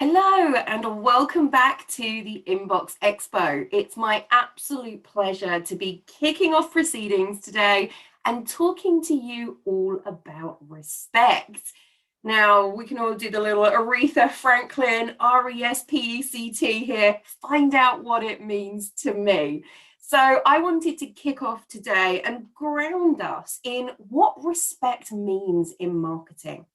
Hello and welcome back to the Inbox Expo. It's my absolute pleasure to be kicking off proceedings today and talking to you all about respect. Now, we can all do the little Aretha Franklin R.E.S.P.E.C.T here, find out what it means to me. So I wanted to kick off today and ground us in what respect means in marketing.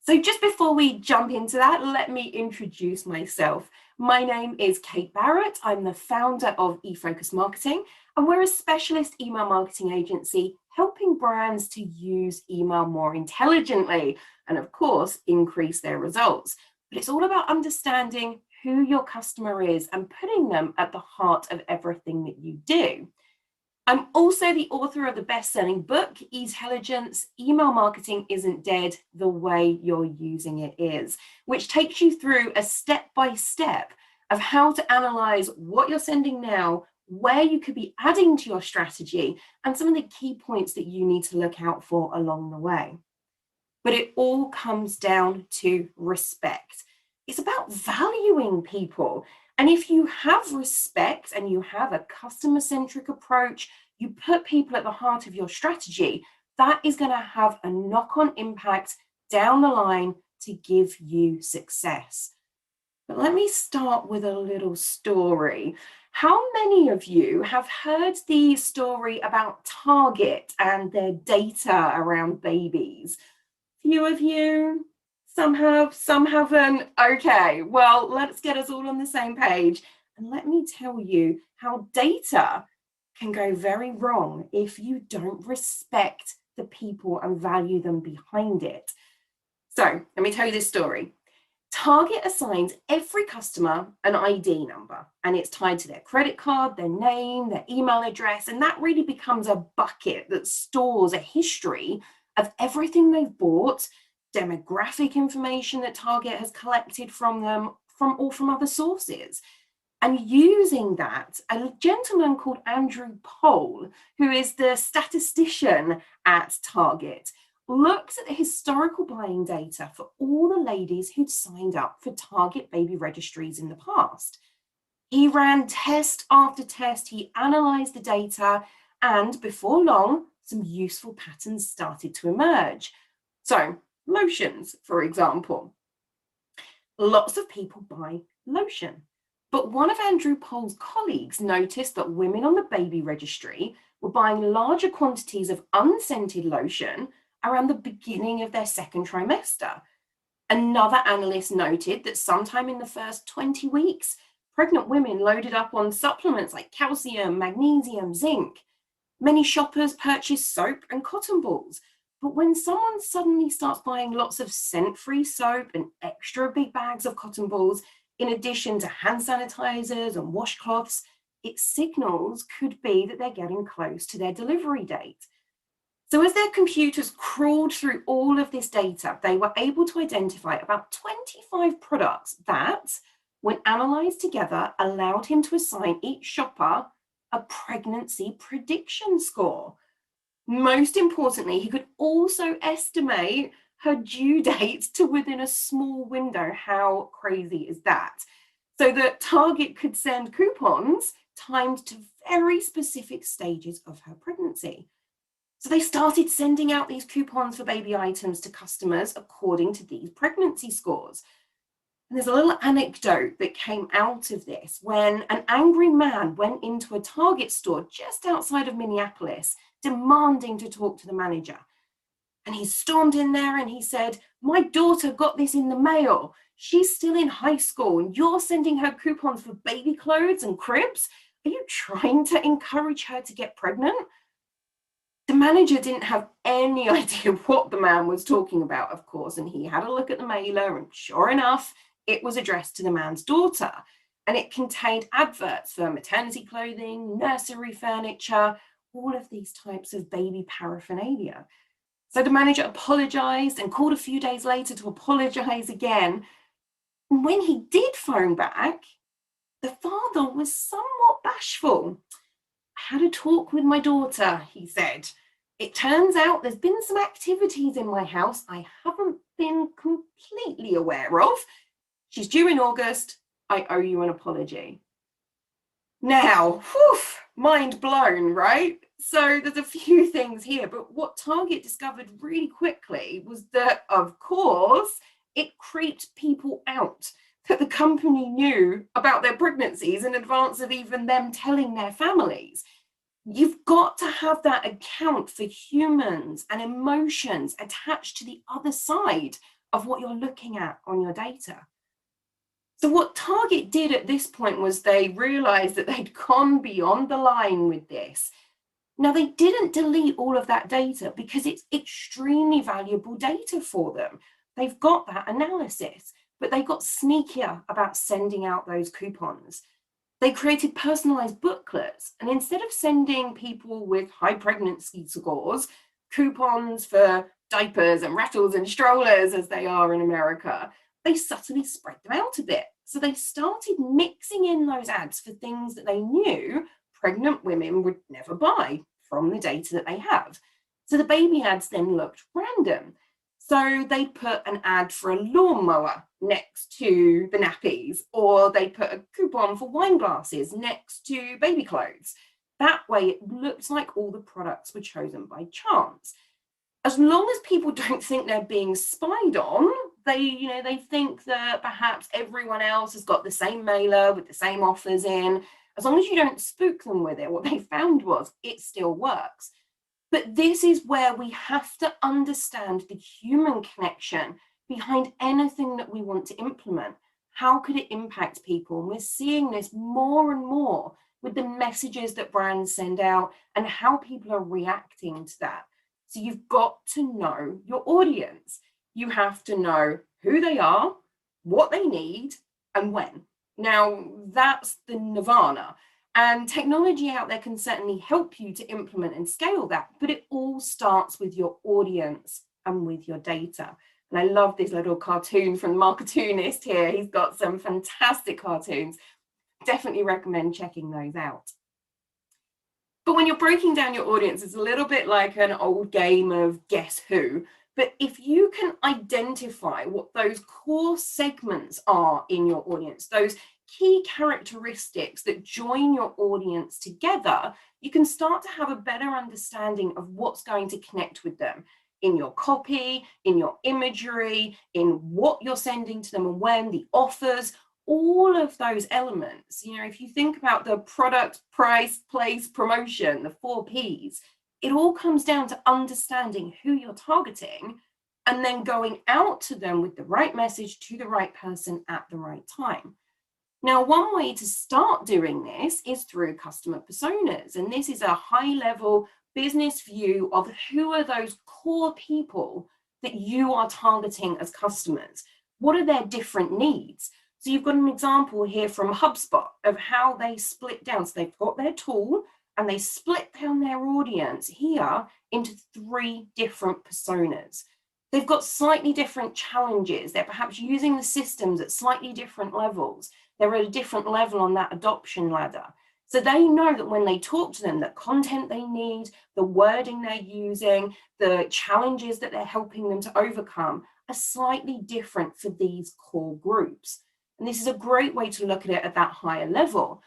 So just before we jump into that, let me introduce myself. My name is Kate Barrett. I'm the founder of eFocus Marketing, and we're a specialist email marketing agency helping brands to use email more intelligently and, of course, increase their results. But it's all about understanding who your customer is and putting them at the heart of everything that you do. I'm also the author of the best-selling book, Intelligence, Email Marketing Isn't Dead, the Way You're Using It Is, which takes you through a step-by-step of how to analyze what you're sending now, where you could be adding to your strategy, and some of the key points that you need to look out for along the way. But it all comes down to respect. It's about valuing people. And if you have respect and you have a customer-centric approach, you put people at the heart of your strategy, that is going to have a knock-on impact down the line to give you success. But let me start with a little story. How many of you have heard the story about Target and their data around babies? Few of you? Some have, some haven't. Okay, well, let's get us all on the same page. And let me tell you how data can go very wrong if you don't respect the people and value them behind it. So let me tell you this story. Target assigns every customer an ID number, and it's tied to their credit card, their name, their email address, and that really becomes a bucket that stores a history of everything they've bought, demographic information that Target has collected from them, from other sources. And using that, a gentleman called Andrew Pohl, who is the statistician at Target, looks at the historical buying data for all the ladies who'd signed up for Target baby registries in the past. He ran test after test, he analysed the data, and before long, some useful patterns started to emerge. So, lotions, for example. Lots of people buy lotion. But one of Andrew Pohl's colleagues noticed that women on the baby registry were buying larger quantities of unscented lotion around the beginning of their second trimester. Another analyst noted that sometime in the first 20 weeks, pregnant women loaded up on supplements like calcium, magnesium, zinc. Many shoppers purchase soap and cotton balls. But when someone suddenly starts buying lots of scent-free soap and extra big bags of cotton balls, in addition to hand sanitizers and washcloths, its signals could be that they're getting close to their delivery date. So as their computers crawled through all of this data, they were able to identify about 25 products that, when analyzed together, allowed him to assign each shopper a pregnancy prediction score. Most importantly, he could also estimate her due date to within a small window. How crazy is that? So that Target could send coupons timed to very specific stages of her pregnancy. So they started sending out these coupons for baby items to customers according to these pregnancy scores. And there's a little anecdote that came out of this when an angry man went into a Target store just outside of Minneapolis, demanding to talk to the manager. And he stormed in there and he said, "My daughter got this in the mail. She's still in high school and you're sending her coupons for baby clothes and cribs. Are you trying to encourage her to get pregnant?" The manager didn't have any idea what the man was talking about, of course, and he had a look at the mailer, and sure enough, it was addressed to the man's daughter, and it contained adverts for maternity clothing, nursery furniture, all of these types of baby paraphernalia. So the manager apologized and called a few days later to apologize again. And when he did phone back, the father was somewhat bashful. "I had a talk with my daughter," he said. "It turns out there's been some activities in my house I haven't been completely aware of. She's due in August. I owe you an apology. Now, whew, mind blown, right? So there's a few things here, but what Target discovered really quickly was that, of course, it creeped people out, that the company knew about their pregnancies in advance of even them telling their families. You've got to have that account for humans and emotions attached to the other side of what you're looking at on your data. So what Target did at this point was they realized that they'd gone beyond the line with this. Now, they didn't delete all of that data because it's extremely valuable data for them. They've got that analysis, but they got sneakier about sending out those coupons. They created personalized booklets, and instead of sending people with high pregnancy scores coupons for diapers and rattles and strollers as they are in America, they subtly spread them out a bit. So they started mixing in those ads for things that they knew pregnant women would never buy from the data that they have. So the baby ads then looked random. So they put an ad for a lawnmower next to the nappies, or they put a coupon for wine glasses next to baby clothes. That way it looks like all the products were chosen by chance. As long as people don't think they're being spied on, they think that perhaps everyone else has got the same mailer with the same offers in. As long as you don't spook them with it, what they found was it still works. But this is where we have to understand the human connection behind anything that we want to implement. How could it impact people? And we're seeing this more and more with the messages that brands send out and how people are reacting to that. So you've got to know your audience. You have to know who they are, what they need, and when. Now, that's the nirvana. And technology out there can certainly help you to implement and scale that, but it all starts with your audience and with your data. And I love this little cartoon from the Marketoonist here. He's got some fantastic cartoons. Definitely recommend checking those out. But when you're breaking down your audience, it's a little bit like an old game of guess who. But if you can identify what those core segments are in your audience, those key characteristics that join your audience together, you can start to have a better understanding of what's going to connect with them in your copy, in your imagery, in what you're sending to them and when, the offers, all of those elements. If you think about the product, price, place, promotion, the 4Ps, it all comes down to understanding who you're targeting and then going out to them with the right message to the right person at the right time. Now, one way to start doing this is through customer personas. And this is a high-level business view of who are those core people that you are targeting as customers. What are their different needs? So you've got an example here from HubSpot of how they split down. So they've got their tool and they split down their audience here into 3 different personas. They've got slightly different challenges. They're perhaps using the systems at slightly different levels. They're at a different level on that adoption ladder. So they know that when they talk to them, the content they need, the wording they're using, the challenges that they're helping them to overcome are slightly different for these core groups. And this is a great way to look at it at that higher level.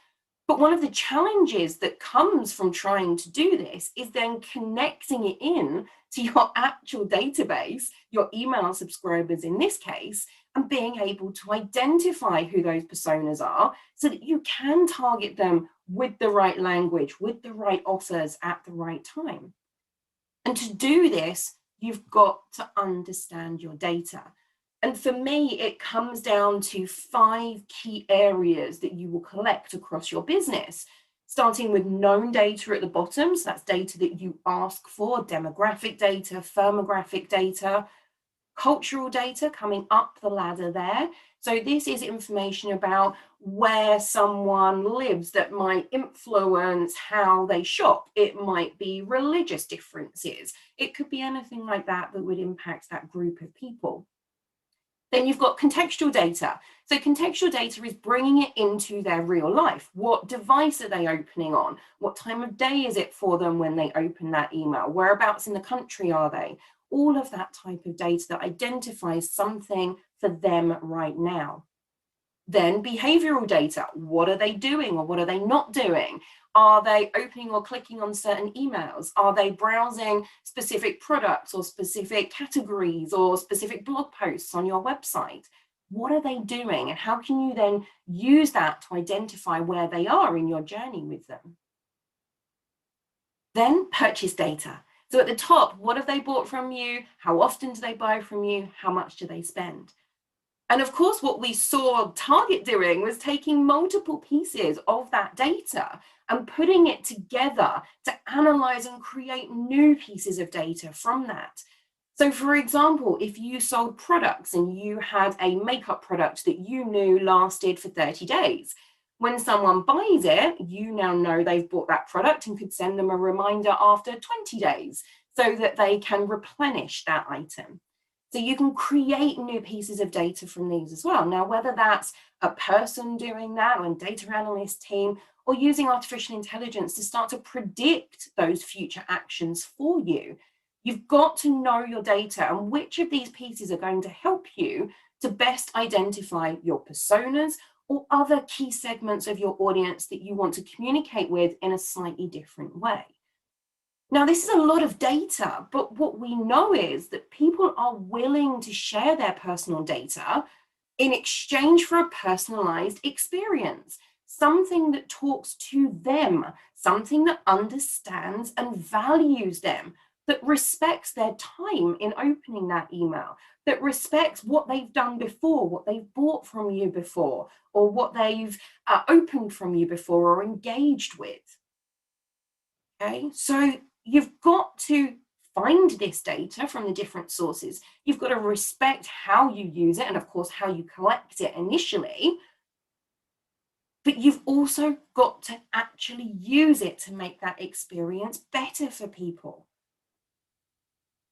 But one of the challenges that comes from trying to do this is then connecting it in to your actual database, your email subscribers in this case, and being able to identify who those personas are so that you can target them with the right language, with the right offers at the right time. And to do this, you've got to understand your data. And for me, it comes down to 5 key areas that you will collect across your business, starting with known data at the bottom. So that's data that you ask for, demographic data, firmographic data, cultural data coming up the ladder there. So this is information about where someone lives that might influence how they shop. It might be religious differences. It could be anything like that that would impact that group of people. Then you've got contextual data. So contextual data is bringing it into their real life. What device are they opening on? What time of day is it for them when they open that email? Whereabouts in the country are they? All of that type of data that identifies something for them right now. Then behavioral data. What are they doing or what are they not doing? Are they opening or clicking on certain emails? Are they browsing specific products or specific categories or specific blog posts on your website? What are they doing? And how can you then use that to identify where they are in your journey with them? Then purchase data. So at the top, what have they bought from you? How often do they buy from you? How much do they spend? And of course, what we saw Target doing was taking multiple pieces of that data and putting it together to analyze and create new pieces of data from that. So for example, if you sold products and you had a makeup product that you knew lasted for 30 days, when someone buys it, you now know they've bought that product and could send them a reminder after 20 days so that they can replenish that item. So you can create new pieces of data from these as well. Now, whether that's a person doing that or a data analyst team, or using artificial intelligence to start to predict those future actions for you, you've got to know your data and which of these pieces are going to help you to best identify your personas or other key segments of your audience that you want to communicate with in a slightly different way. Now, this is a lot of data, but what we know is that people are willing to share their personal data in exchange for a personalized experience, something that talks to them, something that understands and values them, that respects their time in opening that email, that respects what they've done before, what they've bought from you before, or what they've opened from you before or engaged with. Okay, so you've got to find this data from the different sources. You've got to respect how you use it and, of course, how you collect it initially. But you've also got to actually use it to make that experience better for people.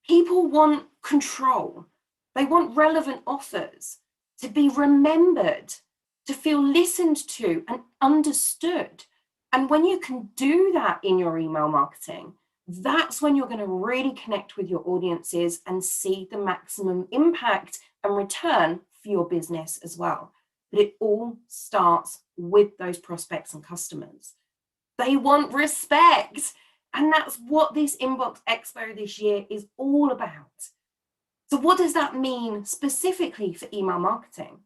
People want control. They want relevant offers, to be remembered, to feel listened to and understood. And when you can do that in your email marketing, that's when you're going to really connect with your audiences and see the maximum impact and return for your business as well. But it all starts with those prospects and customers. They want respect. And that's what this Inbox Expo this year is all about. So what does that mean specifically for email marketing?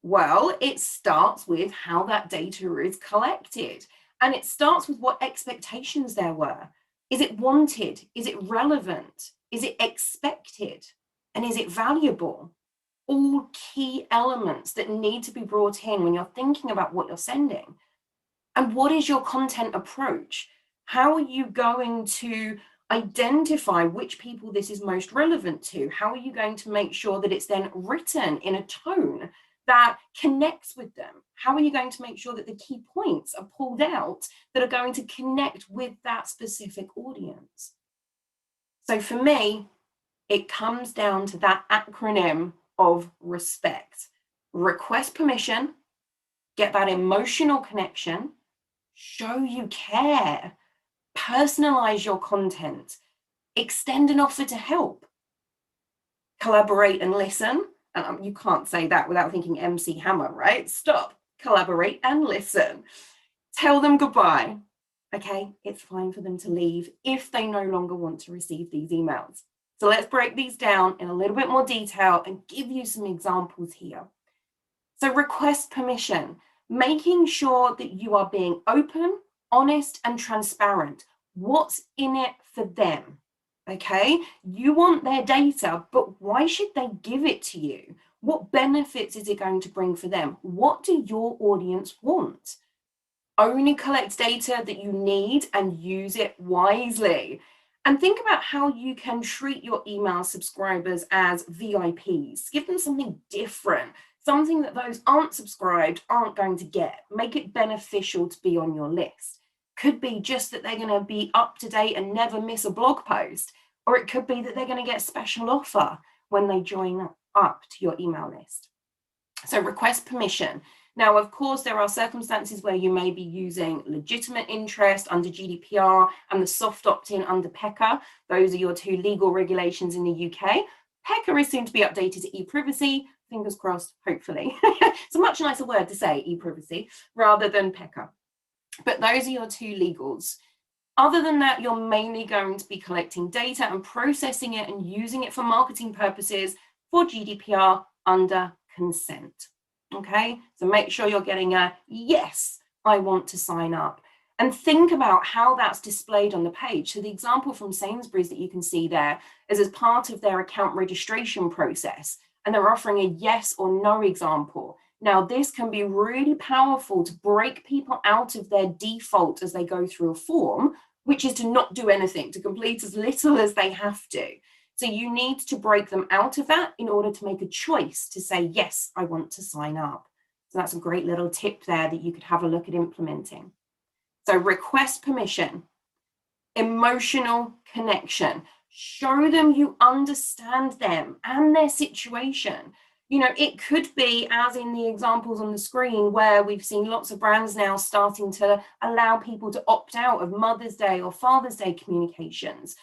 Well, it starts with how that data is collected. And it starts with what expectations there were. Is it wanted? Is it relevant? Is it expected? And is it valuable? All key elements that need to be brought in when you're thinking about what you're sending. And what is your content approach? How are you going to identify which people this is most relevant to? How are you going to make sure that it's then written in a tone that connects with them? How are you going to make sure that the key points are pulled out that are going to connect with that specific audience? So for me, it comes down to that acronym of RESPECT. Request permission, get that emotional connection, show you care, personalize your content, extend an offer to help, collaborate and listen. You can't say that without thinking MC Hammer, right? Stop, collaborate and listen. Tell them goodbye. Okay, it's fine for them to leave if they no longer want to receive these emails. So let's break these down in a little bit more detail and give you some examples here. So request permission, making sure that you are being open, honest, and transparent. What's in it for them? Okay, you want their data, but why should they give it to you? What benefits is it going to bring for them? What do your audience want? Only collect data that you need and use it wisely. And think about how you can treat your email subscribers as VIPs. Give them something different, something that those aren't subscribed aren't going to get. Make it beneficial to be on your list. Could be just that they're going to be up to date and never miss a blog post, or it could be that they're going to get a special offer when they join up to your email list. So request permission. Now, of course, there are circumstances where you may be using legitimate interest under GDPR and the soft opt-in under PECA. Those are your two legal regulations in the UK. PECA is soon to be updated to e-privacy. fingers crossed, hopefully. It's a much nicer word to say, e-privacy, rather than PECA. But those are your two legals. Other than that, you're mainly going to be collecting data and processing it and using it for marketing purposes for GDPR under consent. Okay, so make sure you're getting a yes, I want to sign up. And think about how that's displayed on the page. So the example from Sainsbury's that you can see there is as part of their account registration process, and they're offering a yes or no example. Now, this can be really powerful to break people out of their default as they go through a form, which is to not do anything, to complete as little as they have to. So you need to break them out of that in order to make a choice to say, yes, I want to sign up. So that's a great little tip there that you could have a look at implementing. So request permission, emotional connection, show them you understand them and their situation. You know, it could be, as in the examples on the screen, where we've seen lots of brands now starting to allow people to opt out of Mother's Day or Father's Day communications.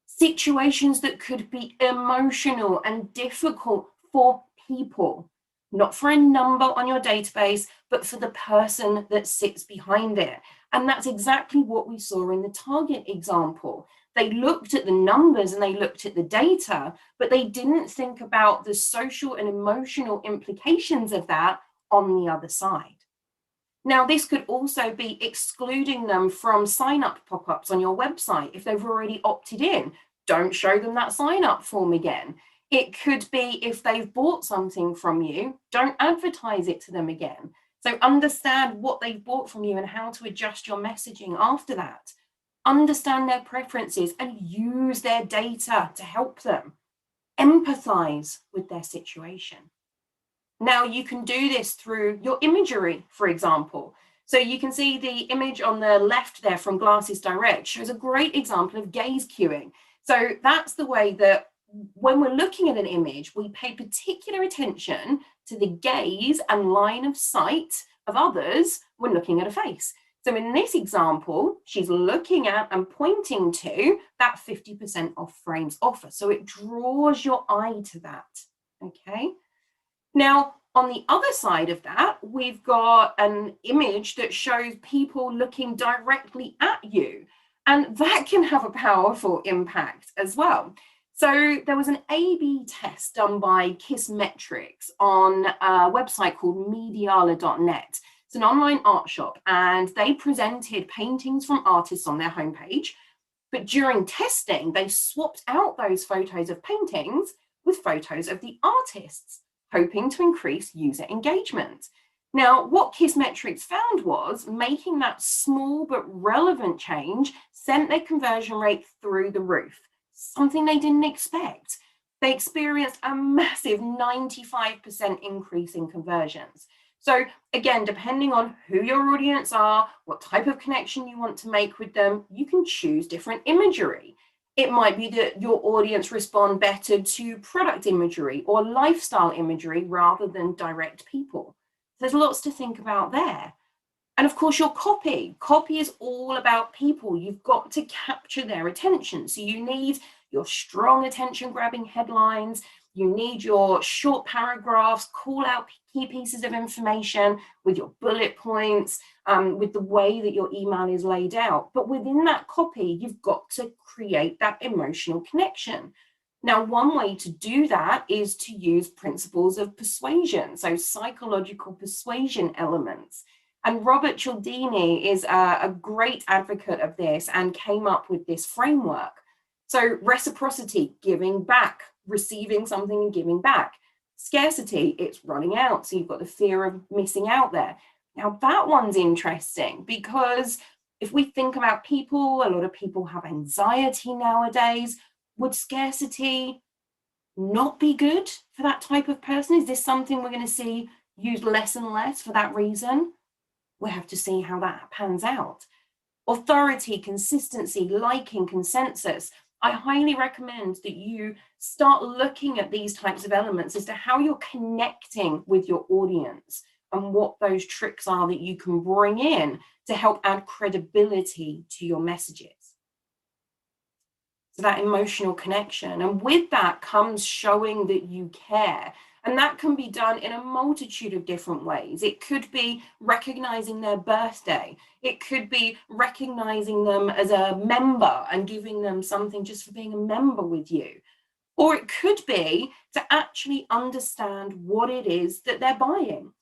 Situations that could be emotional and difficult for people, not for a number on your database, but for the person that sits behind it. And that's exactly what we saw in the Target example. They looked at the numbers and they looked at the data, but they didn't think about the social and emotional implications of that on the other side. Now, this could also be excluding them from sign-up pop-ups on your website. If they've already opted in, don't show them that sign-up form again. It could be if they've bought something from you, don't advertise it to them again. So understand what they've bought from you and how to adjust your messaging after that. Understand their preferences and use their data to help them. Empathize with their situation. Now, you can do this through your imagery, for example. So you can see the image on the left there from Glasses Direct shows a great example of gaze cueing. So that's the way that when we're looking at an image, we pay particular attention to the gaze and line of sight of others when looking at a face. So in this example, she's looking at and pointing to that 50% off frames offer. So it draws your eye to that, okay? Now, on the other side of that, we've got an image that shows people looking directly at you, and that can have a powerful impact as well. So there was an A/B test done by Kissmetrics on a website called Mediala.net. It's an online art shop, and they presented paintings from artists on their homepage. But during testing, they swapped out those photos of paintings with photos of the artists, hoping to increase user engagement. Now, what Kissmetrics found was making that small but relevant change sent their conversion rate through the roof, something they didn't expect. They experienced a massive 95% increase in conversions. So again, depending on who your audience are, what type of connection you want to make with them, you can choose different imagery. It might be that your audience respond better to product imagery or lifestyle imagery rather than direct people. There's lots to think about there. And of course, your copy. Copy is all about people. You've got to capture their attention. So you need your strong attention-grabbing headlines. You need your short paragraphs, call out key pieces of information with your bullet points, with the way that your email is laid out. But within that copy, you've got to create that emotional connection. Now, one way to do that is to use principles of persuasion, so psychological persuasion elements. And Robert Cialdini is a great advocate of this and came up with this framework. So reciprocity, giving back, receiving something and giving back. Scarcity, it's running out, so you've got the fear of missing out there. Now that one's interesting because if we think about people, a lot of people have anxiety nowadays. Would scarcity not be good for that type of person? Is this something we're going to see used less and less for that reason? We'll have to see how that pans out. Authority, consistency, liking, consensus. I highly recommend that you start looking at these types of elements as to how you're connecting with your audience and what those tricks are that you can bring in to help add credibility to your messages. So that emotional connection. And with that comes showing that you care. And that can be done in a multitude of different ways. It could be recognizing their birthday. It could be recognizing them as a member and giving them something just for being a member with you. Or it could be to actually understand what it is that they're buying.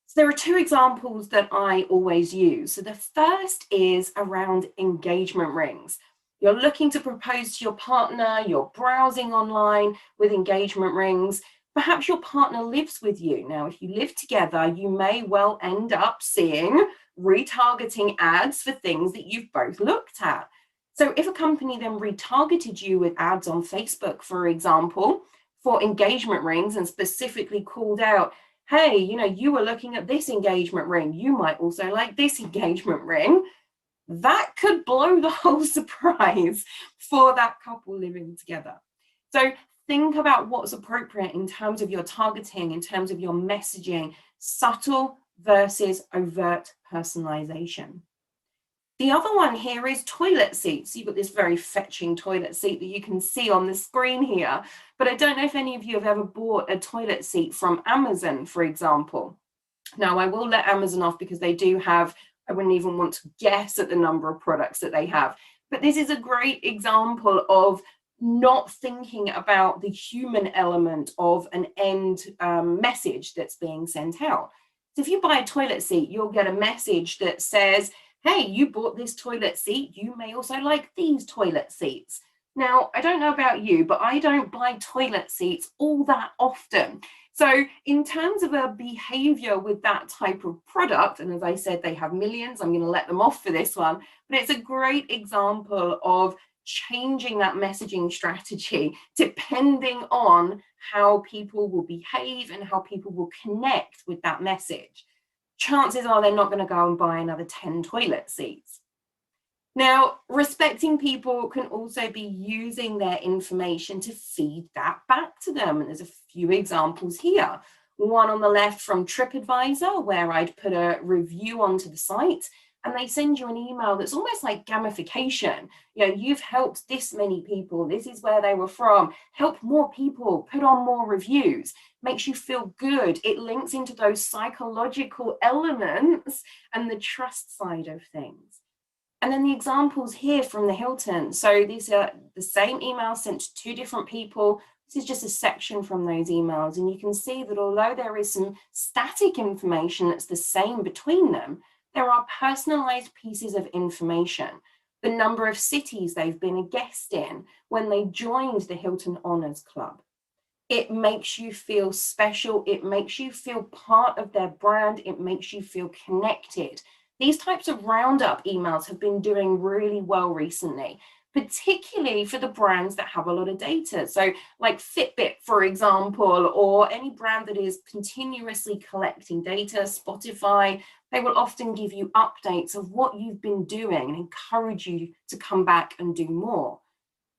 So there are two examples that I always use. So the first is around engagement rings. You're looking to propose to your partner, you're browsing online with engagement rings. Perhaps your partner lives with you. Now, if you live together, you may well end up seeing retargeting ads for things that you've both looked at. So if a company then retargeted you with ads on Facebook, for example, for engagement rings and specifically called out, hey, you were looking at this engagement ring, you might also like this engagement ring, that could blow the whole surprise for that couple living together. So think about what's appropriate in terms of your targeting, in terms of your messaging, subtle versus overt personalization. The other one here is toilet seats. You've got this very fetching toilet seat that you can see on the screen here, but I don't know if any of you have ever bought a toilet seat from Amazon, for example. Now, I will let Amazon off because they do have, I wouldn't even want to guess at the number of products that they have, but this is a great example of not thinking about the human element of an end message that's being sent out. So if you buy a toilet seat, you'll get a message that says, hey, you bought this toilet seat, you may also like these toilet seats. Now, I don't know about you, but I don't buy toilet seats all that often. So in terms of a behavior with that type of product, and as I said, they have millions, I'm going to let them off for this one, but it's a great example of changing that messaging strategy depending on how people will behave and how people will connect with that message. Chances are they're not going to go and buy another 10 toilet seats. Now, respecting people can also be using their information to feed that back to them. And there's a few examples here. One on the left from TripAdvisor, where I'd put a review onto the site, and they send you an email that's almost like gamification. You've helped this many people. This is where they were from. Help more people, put on more reviews, makes you feel good. It links into those psychological elements and the trust side of things. And then the examples here from the Hilton. So these are the same email sent to two different people. This is just a section from those emails. And you can see that although there is some static information that's the same between them, there are personalized pieces of information. The number of cities they've been a guest in when they joined the Hilton Honors Club. It makes you feel special. It makes you feel part of their brand. It makes you feel connected. These types of roundup emails have been doing really well recently, particularly for the brands that have a lot of data. So like Fitbit, for example, or any brand that is continuously collecting data, Spotify, they will often give you updates of what you've been doing and encourage you to come back and do more.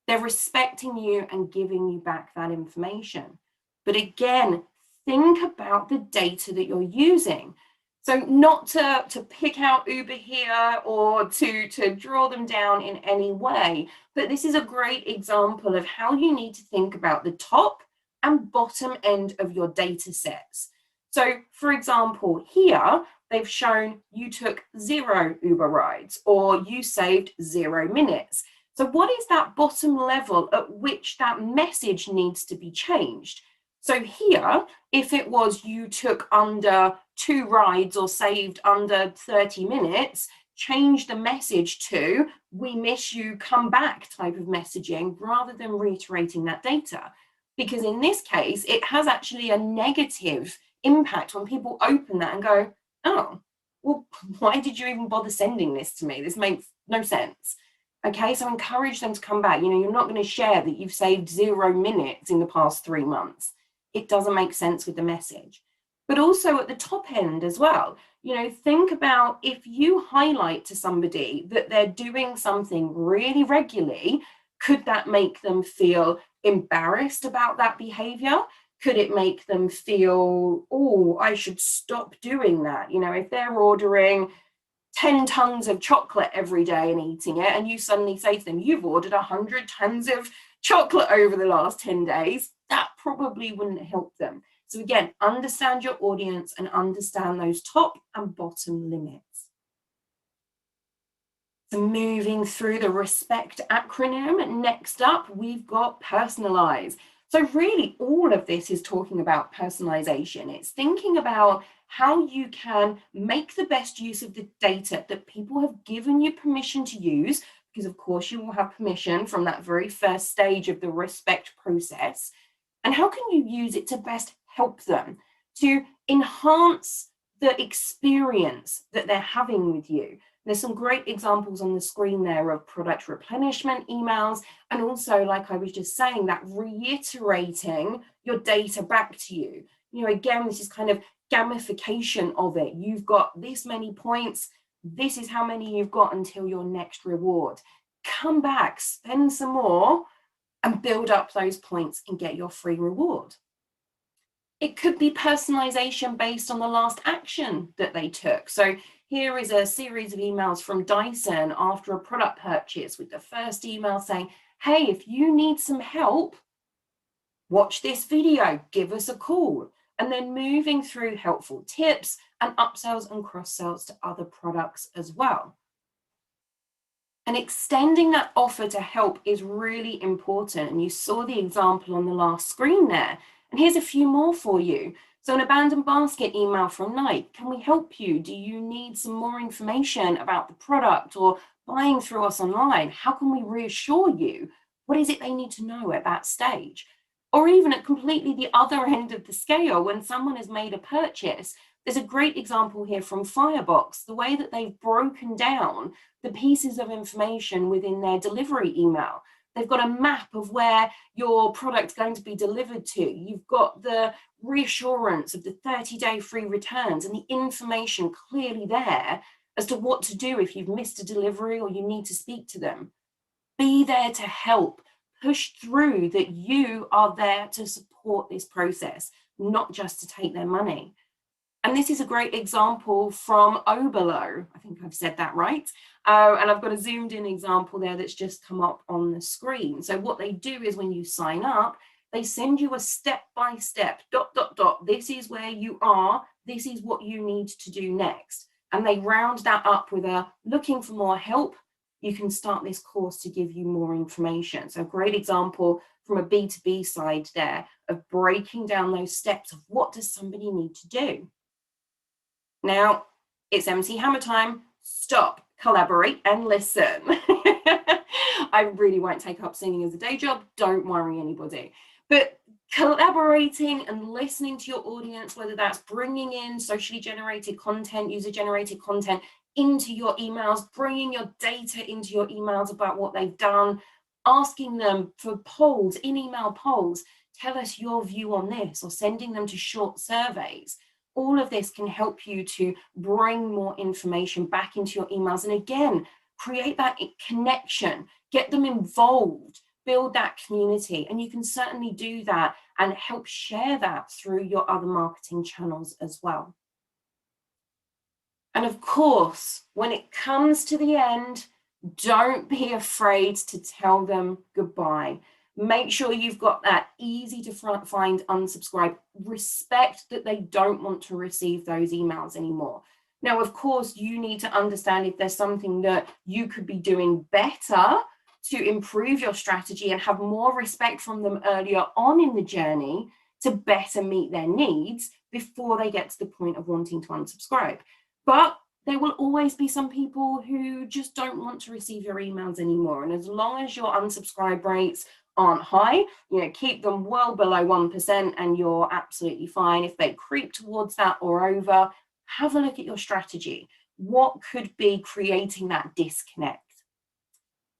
They're respecting you and giving you back that information. But again, think about the data that you're using. So not to pick out Uber here or to draw them down in any way, but this is a great example of how you need to think about the top and bottom end of your data sets. So for example, here, they've shown you took 0 Uber rides or you saved 0 minutes. So what is that bottom level at which that message needs to be changed? So here, if it was you took under 2 rides or saved under 30 minutes, change the message to we miss you, come back type of messaging rather than reiterating that data. Because in this case, it has actually a negative impact when people open that and go, oh, well, why did you even bother sending this to me? This makes no sense. Okay, so encourage them to come back. You're not going to share that you've saved 0 minutes in the past 3 months. It doesn't make sense with the message. But also at the top end as well, think about if you highlight to somebody that they're doing something really regularly, could that make them feel embarrassed about that behavior? Could it make them feel, oh, I should stop doing that? If they're ordering 10 tons of chocolate every day and eating it, and you suddenly say to them, you've ordered 100 tons of chocolate over the last 10 days, that probably wouldn't help them. So again, understand your audience and understand those top and bottom limits. So moving through the RESPECT acronym, next up, we've got personalize. So really all of this is talking about personalization. It's thinking about how you can make the best use of the data that people have given you permission to use, because of course you will have permission from that very first stage of the RESPECT process. And how can you use it to best help them to enhance the experience that they're having with you? There's some great examples on the screen there of product replenishment emails, and also, like I was just saying, that reiterating your data back to you. You know, again, this is kind of gamification of it. You've got this many points, this is how many you've got until your next reward. Come back, spend some more, and build up those points and get your free reward. It could be personalization based on the last action that they took. So here is a series of emails from Dyson after a product purchase, with the first email saying, hey, if you need some help, watch this video, give us a call. And then moving through helpful tips and upsells and cross-sells to other products as well. And extending that offer to help is really important. And you saw the example on the last screen there. And here's a few more for you. So an abandoned basket email from Nike. Can we help you? Do you need some more information about the product or buying through us online? How can we reassure you? What is it they need to know at that stage? Or even at completely the other end of the scale, when someone has made a purchase, there's a great example here from Firebox, the way that they've broken down the pieces of information within their delivery email. They've got a map of where your product's going to be delivered to. You've got the reassurance of the 30-day free returns and the information clearly there as to what to do if you've missed a delivery or you need to speak to them. Be there to help. Push through that you are there to support this process, not just to take their money. And this is a great example from Oberlo. I think I've said that right. And I've got a zoomed in example there that's just come up on the screen. So what they do is when you sign up, they send you a step-by-step, ... This is where you are. This is what you need to do next. And they round that up with a looking for more help. You can start this course to give you more information. So a great example from a B2B side there of breaking down those steps of what does somebody need to do. Now, it's MC Hammer time. Stop, collaborate, and listen. I really won't take up singing as a day job. Don't worry, anybody. But collaborating and listening to your audience, whether that's bringing in socially generated content, user-generated content into your emails, bringing your data into your emails about what they've done, asking them for polls, in-email polls, tell us your view on this, or sending them to short surveys. All of this can help you to bring more information back into your emails. And again, create that connection, get them involved, build that community. And you can certainly do that and help share that through your other marketing channels as well. And of course, when it comes to the end, don't be afraid to tell them goodbye. Make sure you've got that easy to find unsubscribe. Respect that they don't want to receive those emails anymore. Now, of course, you need to understand if there's something that you could be doing better to improve your strategy and have more respect from them earlier on in the journey to better meet their needs before they get to the point of wanting to unsubscribe. But there will always be some people who just don't want to receive your emails anymore. And as long as your unsubscribe rates aren't high, keep them well below 1% and you're absolutely fine. If they creep towards that or over, have a look at your strategy. What could be creating that disconnect?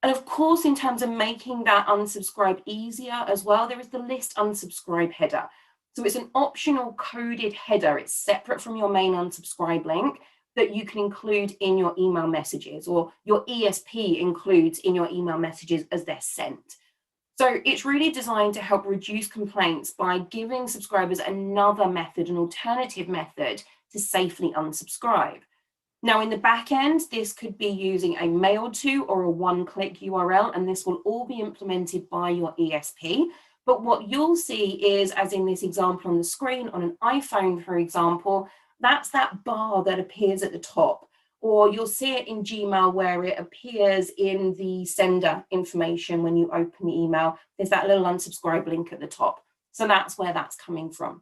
And of course, in terms of making that unsubscribe easier as well, there is the list unsubscribe header. So it's an optional coded header. It's separate from your main unsubscribe link that you can include in your email messages, or your ESP includes in your email messages as they're sent. So it's really designed to help reduce complaints by giving subscribers another method, an alternative method to safely unsubscribe. Now, in the back end, this could be using a mail to or a one-click URL, and this will all be implemented by your ESP. But what you'll see is, as in this example on the screen, on an iPhone, for example, that's that bar that appears at the top. Or you'll see it in Gmail where it appears in the sender information when you open the email. There's that little unsubscribe link at the top. So that's where that's coming from.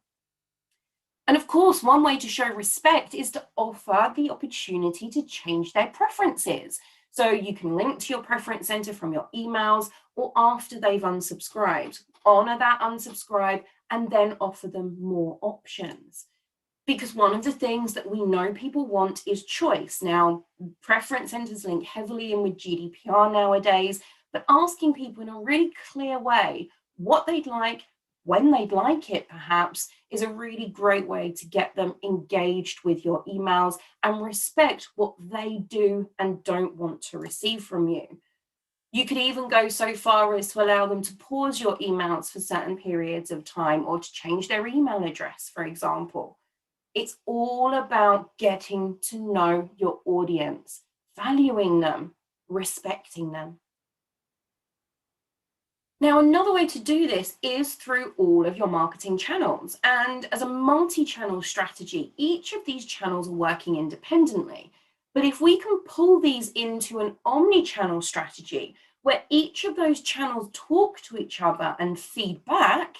And of course, one way to show respect is to offer the opportunity to change their preferences. So you can link to your preference center from your emails or after they've unsubscribed. Honor that unsubscribe and then offer them more options. Because one of the things that we know people want is choice. Now, preference centers link heavily in with GDPR nowadays, but asking people in a really clear way what they'd like, when they'd like it perhaps, is a really great way to get them engaged with your emails and respect what they do and don't want to receive from you. You could even go so far as to allow them to pause your emails for certain periods of time or to change their email address, for example. It's all about getting to know your audience, valuing them, respecting them. Now, another way to do this is through all of your marketing channels. And as a multi-channel strategy, each of these channels are working independently. But if we can pull these into an omni-channel strategy, where each of those channels talk to each other and feed back,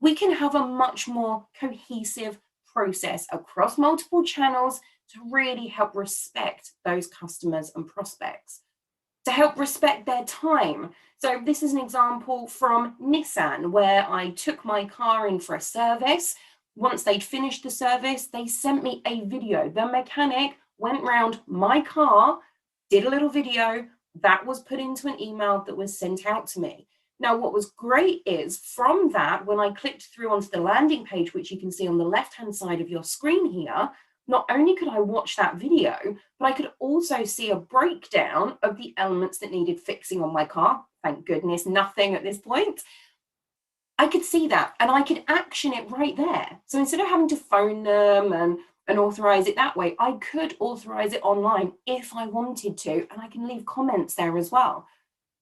we can have a much more cohesive process across multiple channels to really help respect those customers and prospects, to help respect their time. So this is an example from Nissan, where I took my car in for a service. Once they'd finished the service, they sent me a video. The mechanic went round my car, did a little video, that was put into an email that was sent out to me. Now, what was great is from that, when I clicked through onto the landing page, which you can see on the left-hand side of your screen here, not only could I watch that video, but I could also see a breakdown of the elements that needed fixing on my car. Thank goodness, nothing at this point. I could see that and I could action it right there. So instead of having to phone them and authorize it that way, I could authorize it online if I wanted to, and I can leave comments there as well.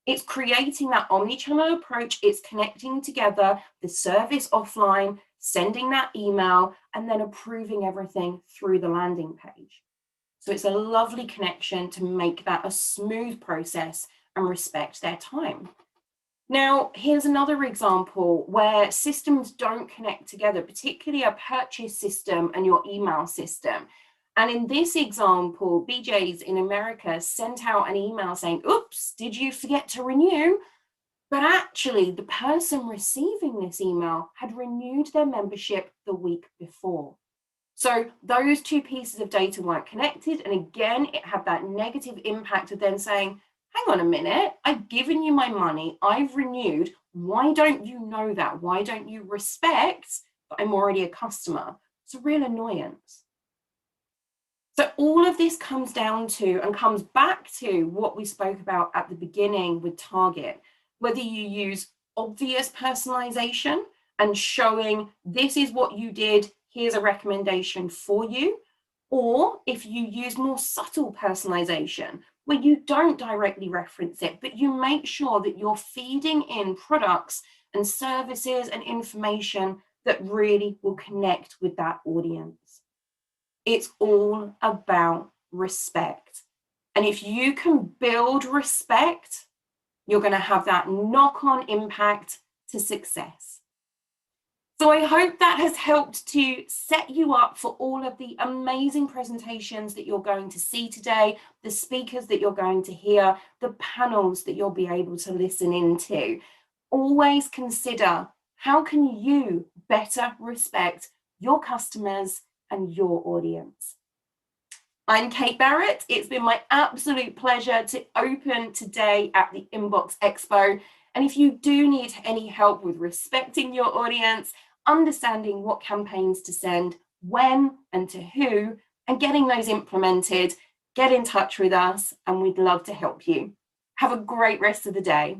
It's creating that omni-channel approach. It's connecting together the service offline, sending that email, and then approving everything through the landing page. So it's a lovely connection to make that a smooth process and respect their time. Now, here's another example where systems don't connect together, particularly a purchase system and your email system. And in this example, BJ's in America sent out an email saying, oops, did you forget to renew? But actually, the person receiving this email had renewed their membership the week before. So those two pieces of data weren't connected. And again, it had that negative impact of then saying, hang on a minute, I've given you my money, I've renewed. Why don't you know that? Why don't you respect that I'm already a customer? It's a real annoyance. So all of this comes down to and comes back to what we spoke about at the beginning with Target, whether you use obvious personalization and showing this is what you did, here's a recommendation for you, or if you use more subtle personalization where you don't directly reference it, but you make sure that you're feeding in products and services and information that really will connect with that audience. It's all about respect. And if you can build respect, you're going to have that knock-on impact to success. So I hope that has helped to set you up for all of the amazing presentations that you're going to see today, the speakers that you're going to hear, the panels that you'll be able to listen into. Always consider, how can you better respect your customers and your audience? I'm Kate Barrett. It's been my absolute pleasure to open today at the Inbox Expo. And if you do need any help with respecting your audience, understanding what campaigns to send, when and to who, and getting those implemented, get in touch with us and we'd love to help you. Have a great rest of the day.